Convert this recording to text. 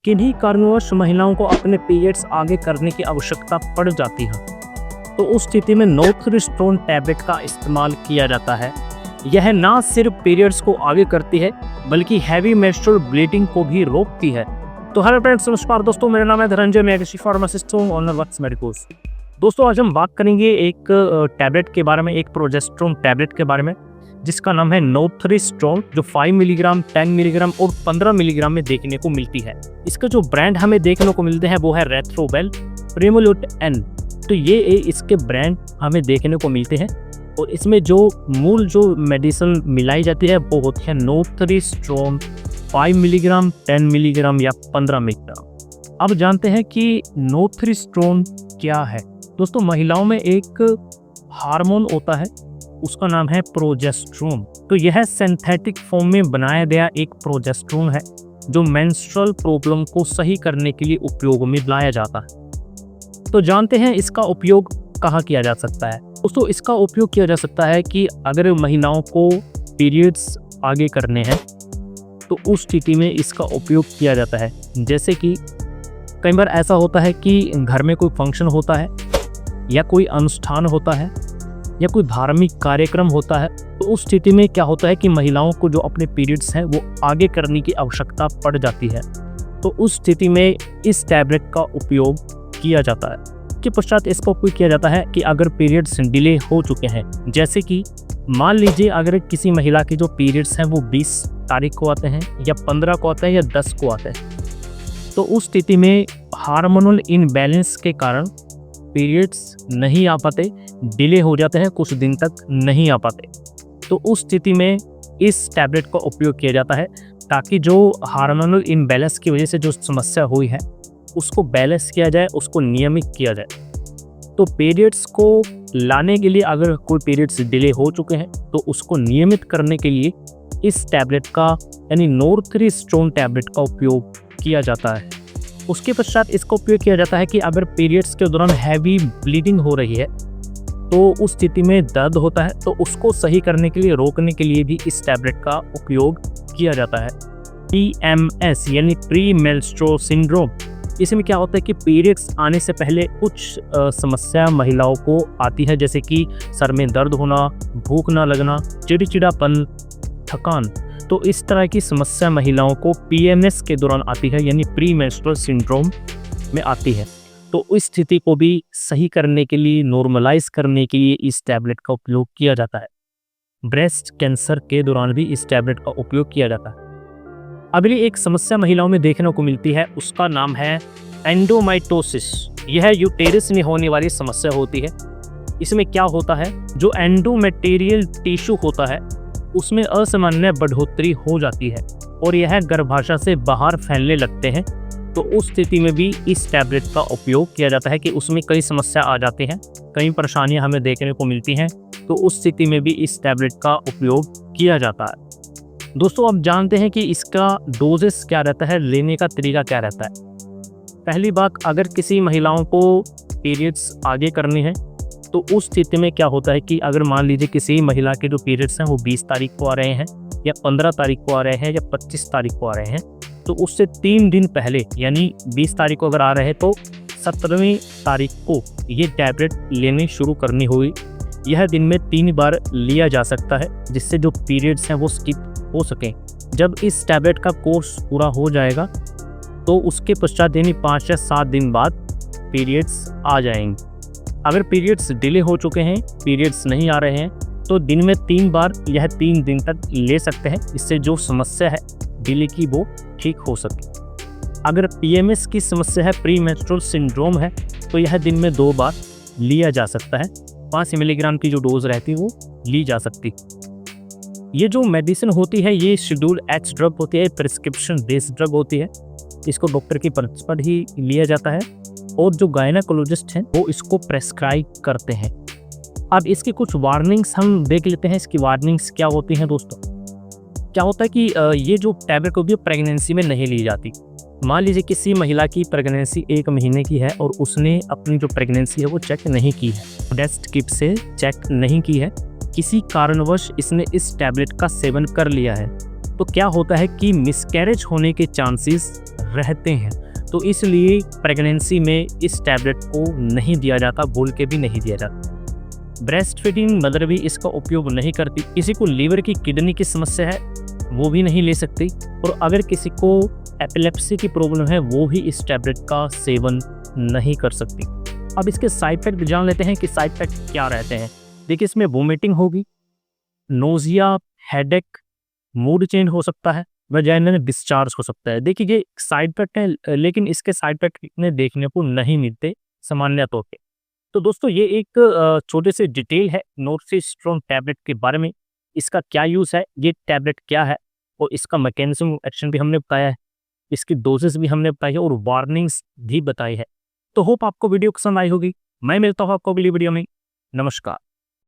किन्हीं कारणवश महिलाओं को अपने पीरियड्स आगे करने की आवश्यकता पड़ जाती है, तो उस स्थिति में नॉर्थरिस्ट्रोन टैबलेट का इस्तेमाल किया जाता है। यह ना सिर्फ पीरियड्स को आगे करती है बल्कि हैवी मेंस्ट्रुअल ब्लीडिंग को भी रोकती है। तो हेलो फ्रेंड्स, नमस्कार दोस्तों, मेरा नाम है धनंजय, मैं कृषि फार्मासिस्ट हूँ, ऑनर वर्क्स मेडिकोस। दोस्तों आज हम बात करेंगे एक टैबलेट के बारे में, एक प्रोजेस्टेरोन टैबलेट के बारे में जिसका नाम है नॉर्थरिस्ट्रोन, जो 5 मिलीग्राम, 10 मिलीग्राम और 15 मिलीग्राम में देखने को मिलती है। इसका जो ब्रांड हमें देखने को मिलते हैं वो है रेट्रोवेल, प्रिमोल्यूट एन। तो ये इसके ब्रांड हमें देखने को मिलते हैं और इसमें जो मूल जो मेडिसिन मिलाई जाती है वो होती है नॉर्थरिस्ट्रोन 5 मिलीग्राम, 10 मिलीग्राम या 15 मिलीग्राम। अब जानते हैं कि नॉर्थरिस्ट्रोन क्या है। दोस्तों महिलाओं में एक हार्मोन होता है, उसका नाम है प्रोजेस्टेरोन। तो यह सिंथेटिक फॉर्म में बनाया गया एक प्रोजेस्टेरोन है जो मेंस्ट्रुअल प्रॉब्लम को सही करने के लिए उपयोग में लाया जाता है। तो जानते हैं इसका उपयोग कहाँ किया जा सकता है। दोस्तों इसका उपयोग किया जा सकता है कि अगर महिलाओं को पीरियड्स आगे करने हैं तो उस स्थिति में इसका उपयोग किया जाता है। जैसे कि कई बार ऐसा होता है कि घर में कोई फंक्शन होता है या कोई अनुष्ठान होता है या कोई धार्मिक कार्यक्रम होता है, तो उस स्थिति में क्या होता है कि महिलाओं को जो अपने पीरियड्स हैं वो आगे करने की आवश्यकता पड़ जाती है। तो उस स्थिति में इस टैबलेट का उपयोग किया जाता है। के पश्चात इसका उपयोग किया जाता है कि अगर पीरियड्स डिले हो चुके हैं, जैसे कि मान लीजिए अगर किसी महिला के जो पीरियड्स हैं वो 20 तारीख को आते हैं या 15 को आते हैं या 10 को आते हैं, तो उस स्थिति में हार्मोनल इनबैलेंस के कारण पीरियड्स नहीं आ पाते, डिले हो जाते हैं, कुछ दिन तक नहीं आ पाते। तो उस स्थिति में इस टैबलेट का उपयोग किया जाता है ताकि जो हार्मोनल इनबैलेंस की वजह से जो समस्या हुई है उसको बैलेंस किया जाए, उसको नियमित किया जाए। तो पीरियड्स को लाने के लिए अगर कोई पीरियड्स डिले हो चुके हैं तो उसको नियमित करने के लिए इस टैबलेट का यानी नॉर्थरिस्ट्रोन टैबलेट का उपयोग किया जाता है। उसके पश्चात इसका उपयोग किया जाता है कि अगर पीरियड्स के दौरान हैवी ब्लीडिंग हो रही है तो उस स्थिति में दर्द होता है, तो उसको सही करने के लिए, रोकने के लिए भी इस टैबलेट का उपयोग किया जाता है। PMS यानी प्री मेंस्ट्रुअल सिंड्रोम, इसमें क्या होता है कि पीरियड्स आने से पहले कुछ समस्या महिलाओं को आती है, जैसे कि सर में दर्द होना, भूख ना लगना, चिड़चिड़ापन, थकान। तो इस तरह की समस्या महिलाओं को PMS के दौरान आती है, यानी प्री मेंस्ट्रुअल सिंड्रोम में आती है। तो इस स्थिति को भी सही करने के लिए, नॉर्मलाइज करने के लिए इस टैबलेट का उपयोग किया जाता है। ब्रेस्ट कैंसर के दौरान भी इस टैबलेट का उपयोग किया जाता है। अगली एक समस्या महिलाओं में देखने को मिलती है, उसका नाम है एंडोमेट्रियोसिस। यह यूटेरस में होने वाली समस्या होती है। इसमें क्या होता है, जो एंडोमेटेरियल टिश्यू होता है उसमें असामान्य बढ़ोतरी हो जाती है और यह गर्भाशय से बाहर फैलने लगते हैं। तो उस स्थिति में भी इस टैबलेट का उपयोग किया जाता है कि उसमें कई समस्या आ जाती हैं, कई परेशानियां हमें देखने को मिलती हैं, तो उस स्थिति में भी इस टैबलेट का उपयोग किया जाता है। दोस्तों अब जानते हैं कि इसका डोजेस क्या रहता है, लेने का तरीका क्या रहता है। पहली बात, अगर किसी महिलाओं को पीरियड्स आगे करने हैं तो उस स्थिति में क्या होता है कि अगर मान लीजिए किसी महिला के जो पीरियड्स हैं वो 20 तारीख को आ रहे हैं या 15 तारीख को आ रहे हैं या 25 तारीख को आ रहे हैं, तो उससे 3 दिन पहले यानी 20 तारीख को अगर आ रहे हैं तो 17वीं तारीख को ये टैबलेट लेनी शुरू करनी होगी। यह दिन में 3 बार लिया जा सकता है जिससे जो पीरियड्स हैं वो स्किप हो सकें। जब इस टैबलेट का कोर्स पूरा हो जाएगा तो उसके पश्चात यानी 5 या 7 दिन बाद पीरियड्स आ जाएंगे। अगर पीरियड्स डिले हो चुके हैं, पीरियड्स नहीं आ रहे हैं, तो दिन में 3 बार यह 3 दिन तक ले सकते हैं, इससे जो समस्या है डिले की वो ठीक हो सके। अगर PMS की समस्या है, प्री मेंस्ट्रुअल सिंड्रोम है, तो यह दिन में 2 बार लिया जा सकता है। 5 मिलीग्राम की जो डोज रहती है वो ली जा सकती। ये जो मेडिसिन होती है ये शेड्यूल H ड्रग होती है, प्रिस्क्रिप्शन बेस्ड ड्रग होती है। इसको डॉक्टर की पर्ची पर ही लिया जाता है और जो गायनेकोलॉजिस्ट हैं वो इसको प्रेस्क्राइब करते हैं। अब इसकी कुछ वार्निंग्स हम देख लेते हैं। इसकी वार्निंग्स क्या होती हैं दोस्तों। क्या होता है कि ये जो टैबलेट होती है प्रेगनेंसी में नहीं ली जाती। मान लीजिए किसी महिला की प्रेगनेंसी 1 महीने की है और उसने अपनी जो प्रेगनेंसी है वो चेक नहीं की है, टेस्ट किट से चेक नहीं की है, किसी कारणवश इसने इस टैबलेट का सेवन कर लिया है, तो क्या होता है कि मिसकैरेज होने के चांसेस रहते हैं, तो इसलिए प्रेगनेंसी में इस टैबलेट को नहीं दिया जाता, बोल के भी नहीं दिया जाता। ब्रेस्ट फीडिंग मदर भी इसका उपयोग नहीं करती। किसी को लीवर की किडनी की समस्या है वो भी नहीं ले सकती, और अगर किसी को एपिलेप्सी की प्रॉब्लम है वो भी इस टैबलेट का सेवन नहीं कर सकती। अब इसके साइड इफेक्ट जान लेते हैं कि साइड इफेक्ट क्या रहते हैं। देखिए, इसमें वोमिटिंग होगी, नोजिया, हेडेक, मूड चेंज हो सकता है, वजाइनल डिस्चार्ज हो सकता है। देखिए, ये साइड इफेक्ट हैं, लेकिन इसके साइड इफेक्ट इतने देखने को नहीं मिलते सामान्य तौर पे। तो दोस्तों, ये एक छोटे से डिटेल है नॉर्थिस्ट्रोन टैबलेट के बारे में। इसका क्या यूज़ है, ये टैबलेट क्या है, और इसका मैकेनिज्म ऑफ एक्शन भी हमने बताया है, इसकी डोजेस भी हमने बताई है, और वार्निंग्स भी बताई है। तो होप आपको वीडियो पसंद आई होगी। मैं मिलता हूँ आपको अगली वीडियो में। नमस्कार।